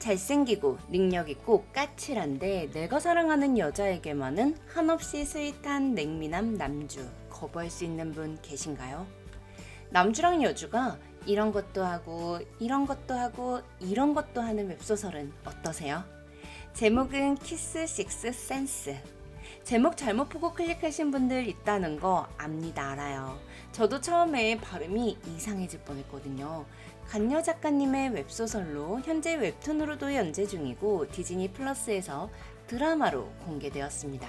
잘생기고 능력있고 까칠한데 내가 사랑하는 여자에게만은 한없이 스윗한 냉미남 남주 거부할 수 있는 분 계신가요? 남주랑 여주가 이런 것도 하고 이런 것도 하고 이런 것도 하는 웹소설은 어떠세요? 제목은 키스 식스 센스. 제목 잘못 보고 클릭하신 분들 있다는 거 압니다. 알아요. 저도 처음에 발음이 이상해질 뻔했거든요. 간여 작가님의 웹소설로 현재 웹툰으로도 연재 중이고 디즈니 플러스에서 드라마로 공개되었습니다.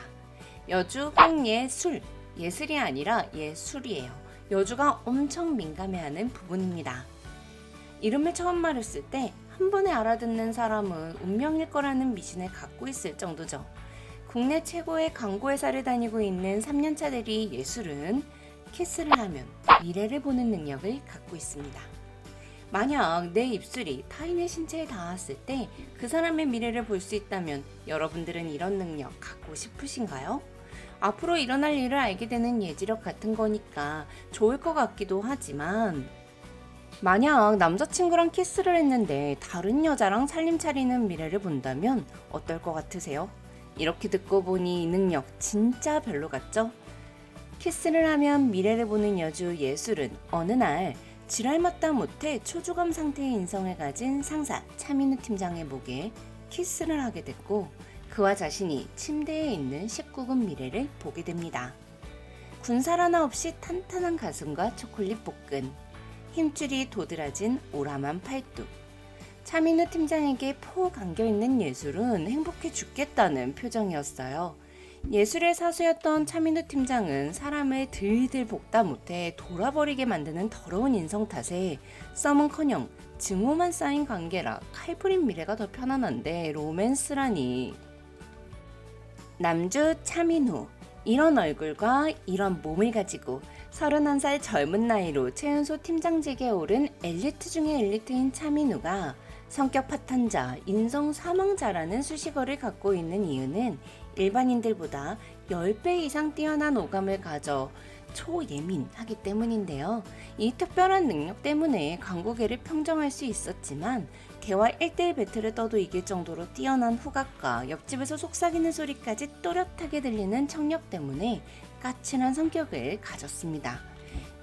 여주 홍예 술, 예술이 아니라 예술이에요. 여주가 엄청 민감해하는 부분입니다. 이름을 처음 말했을 때 한 번에 알아듣는 사람은 운명일 거라는 미신을 갖고 있을 정도죠. 국내 최고의 광고회사를 다니고 있는 3년차 대리 예술은 키스를 하면 미래를 보는 능력을 갖고 있습니다. 만약 내 입술이 타인의 신체에 닿았을 때 그 사람의 미래를 볼 수 있다면 여러분들은 이런 능력 갖고 싶으신가요? 앞으로 일어날 일을 알게 되는 예지력 같은 거니까 좋을 것 같기도 하지만 만약 남자친구랑 키스를 했는데 다른 여자랑 살림 차리는 미래를 본다면 어떨 것 같으세요? 이렇게 듣고 보니 이 능력 진짜 별로 같죠? 키스를 하면 미래를 보는 여주 예술은 어느 날 지랄맞다 못해 초조감 상태의 인성을 가진 상사 차민우 팀장의 목에 키스를 하게 됐고 그와 자신이 침대에 있는 19금 미래를 보게 됩니다. 군살 하나 없이 탄탄한 가슴과 초콜릿 복근, 힘줄이 도드라진 오람한 팔뚝. 차민우 팀장에게 폭 안겨있는 예술은 행복해 죽겠다는 표정이었어요. 예술의 사수였던 차민우 팀장은 사람을 들들 볶다 못해 돌아버리게 만드는 더러운 인성 탓에 썸은커녕 증오만 쌓인 관계라 칼부린 미래가 더 편안한데 로맨스라니. 남주 차민우, 이런 얼굴과 이런 몸을 가지고 31살 젊은 나이로 최연소 팀장직에 오른 엘리트 중의 엘리트인 차민우가 성격 파탄자, 인성 사망자라는 수식어를 갖고 있는 이유는 일반인들보다 10배 이상 뛰어난 오감을 가져 초예민하기 때문인데요. 이 특별한 능력 때문에 강국애를 평정할 수 있었지만 개와 1대1 배틀을 떠도 이길 정도로 뛰어난 후각과 옆집에서 속삭이는 소리까지 또렷하게 들리는 청력 때문에 까칠한 성격을 가졌습니다.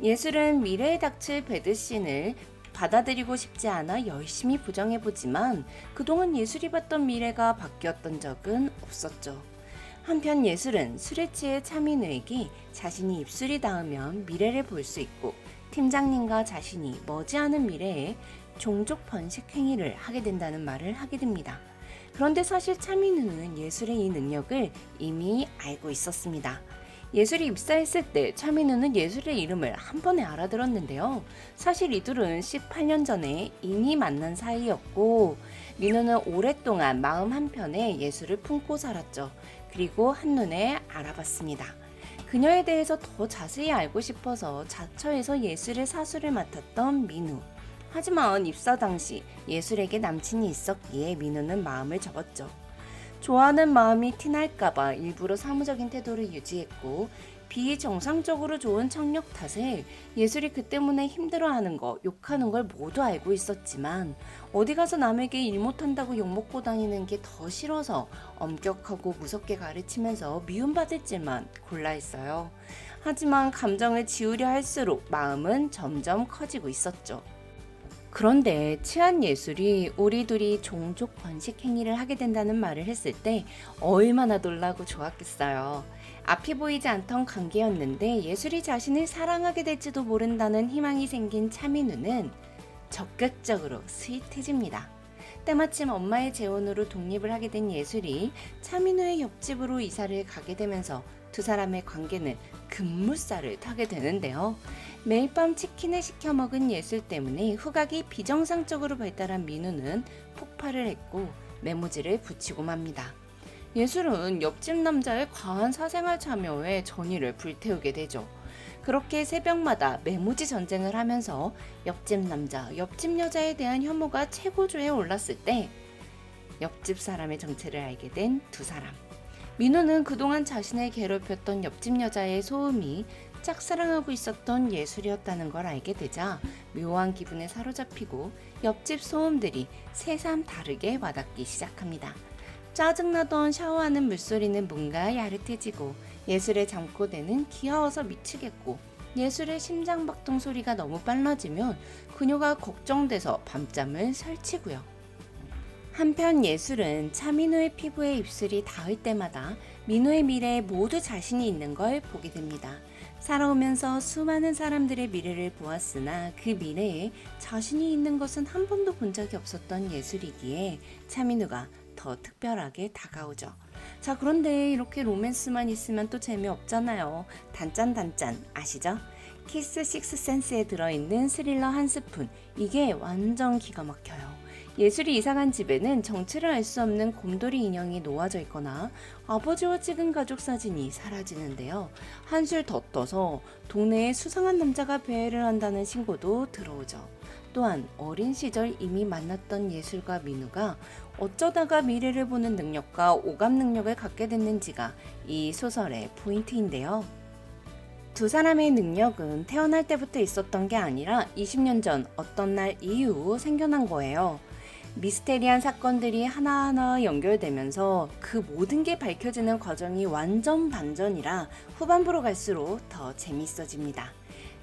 예술은 미래에 닥칠 배드신을 받아들이고 싶지 않아 열심히 부정해보지만 그동안 예술이 봤던 미래가 바뀌었던 적은 없었죠. 한편 예술은 술에 취해 차민우에게 자신이 입술이 닿으면 미래를 볼 수 있고 팀장님과 자신이 머지않은 미래에 종족 번식 행위를 하게 된다는 말을 하게 됩니다. 그런데 사실 차민우는 예술의 이 능력을 이미 알고 있었습니다. 예술이 입사했을 때 차민우는 예술의 이름을 한 번에 알아들었는데요. 사실 이둘은 18년 전에 이미 만난 사이였고 민우는 오랫동안 마음 한편에 예술을 품고 살았죠. 그리고 한눈에 알아봤습니다. 그녀에 대해서 더 자세히 알고 싶어서 자처에서 예술의 사수를 맡았던 민우. 하지만 입사 당시 예술에게 남친이 있었기에 민우는 마음을 접었죠. 좋아하는 마음이 티날까봐 일부러 사무적인 태도를 유지했고 비정상적으로 좋은 청력 탓에 예술이 그 때문에 힘들어하는 거, 욕하는 걸 모두 알고 있었지만 어디 가서 남에게 일 못한다고 욕먹고 다니는 게 더 싫어서 엄격하고 무섭게 가르치면서 미움받을 줄만 골라 했어요. 하지만 감정을 지우려 할수록 마음은 점점 커지고 있었죠. 그런데 치안 예술이 우리 둘이 종족 번식 행위를 하게 된다는 말을 했을 때 얼마나 놀라고 좋았겠어요. 앞이 보이지 않던 관계였는데 예술이 자신을 사랑하게 될지도 모른다는 희망이 생긴 차민우는 적극적으로 스윗해집니다. 때마침 엄마의 재혼으로 독립을 하게 된 예술이 차민우의 옆집으로 이사를 가게 되면서 두 사람의 관계는 급물살을 타게 되는데요. 매일 밤 치킨을 시켜 먹은 예술 때문에 후각이 비정상적으로 발달한 민우는 폭발을 했고 메모지를 붙이고 맙니다. 예술은 옆집 남자의 과한 사생활 참여에 전의를 불태우게 되죠. 그렇게 새벽마다 메모지 전쟁을 하면서 옆집 남자, 옆집 여자에 대한 혐오가 최고조에 올랐을 때 옆집 사람의 정체를 알게 된 두 사람. 민우는 그동안 자신을 괴롭혔던 옆집 여자의 소음이 짝사랑하고 있었던 예술이었다는 걸 알게 되자 묘한 기분에 사로잡히고 옆집 소음들이 새삼 다르게 와닿기 시작합니다. 짜증나던 샤워하는 물소리는 뭔가 야릇해지고 예술의 잠꼬대는 귀여워서 미치겠고 예술의 심장박동 소리가 너무 빨라지면 그녀가 걱정돼서 밤잠을 설치고요. 한편 예술은 차민우의 피부에 입술이 닿을 때마다 민우의 미래에 모두 자신이 있는 걸 보게 됩니다. 살아오면서 수많은 사람들의 미래를 보았으나 그 미래에 자신이 있는 것은 한 번도 본 적이 없었던 예술이기에 차민우가 더 특별하게 다가오죠. 자, 그런데 이렇게 로맨스만 있으면 또 재미없잖아요. 단짠 아시죠? 키스 식스 센스에 들어있는 스릴러 한 스푼, 이게 완전 기가 막혀요. 예술이 이사간 집에는 정체를 알 수 없는 곰돌이 인형이 놓아져 있거나 아버지와 찍은 가족 사진이 사라지는데요. 한술 더 떠서 동네에 수상한 남자가 배회를 한다는 신고도 들어오죠. 또한 어린 시절 이미 만났던 예술가 민우가 어쩌다가 미래를 보는 능력과 오감 능력을 갖게 됐는지가 이 소설의 포인트인데요. 두 사람의 능력은 태어날 때부터 있었던 게 아니라 20년 전 어떤 날 이후 생겨난 거예요. 미스테리한 사건들이 하나하나 연결되면서 그 모든 게 밝혀지는 과정이 완전 반전이라 후반부로 갈수록 더 재밌어집니다.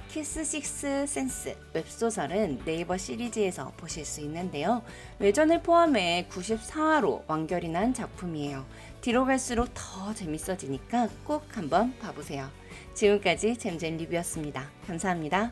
키스 식스 센스 웹소설은 네이버 시리즈에서 보실 수 있는데요. 외전을 포함해 94화로 완결이 난 작품이에요. 뒤로 갈수록 더 재밌어지니까 꼭 한번 봐보세요. 지금까지 잼잼 리뷰였습니다. 감사합니다.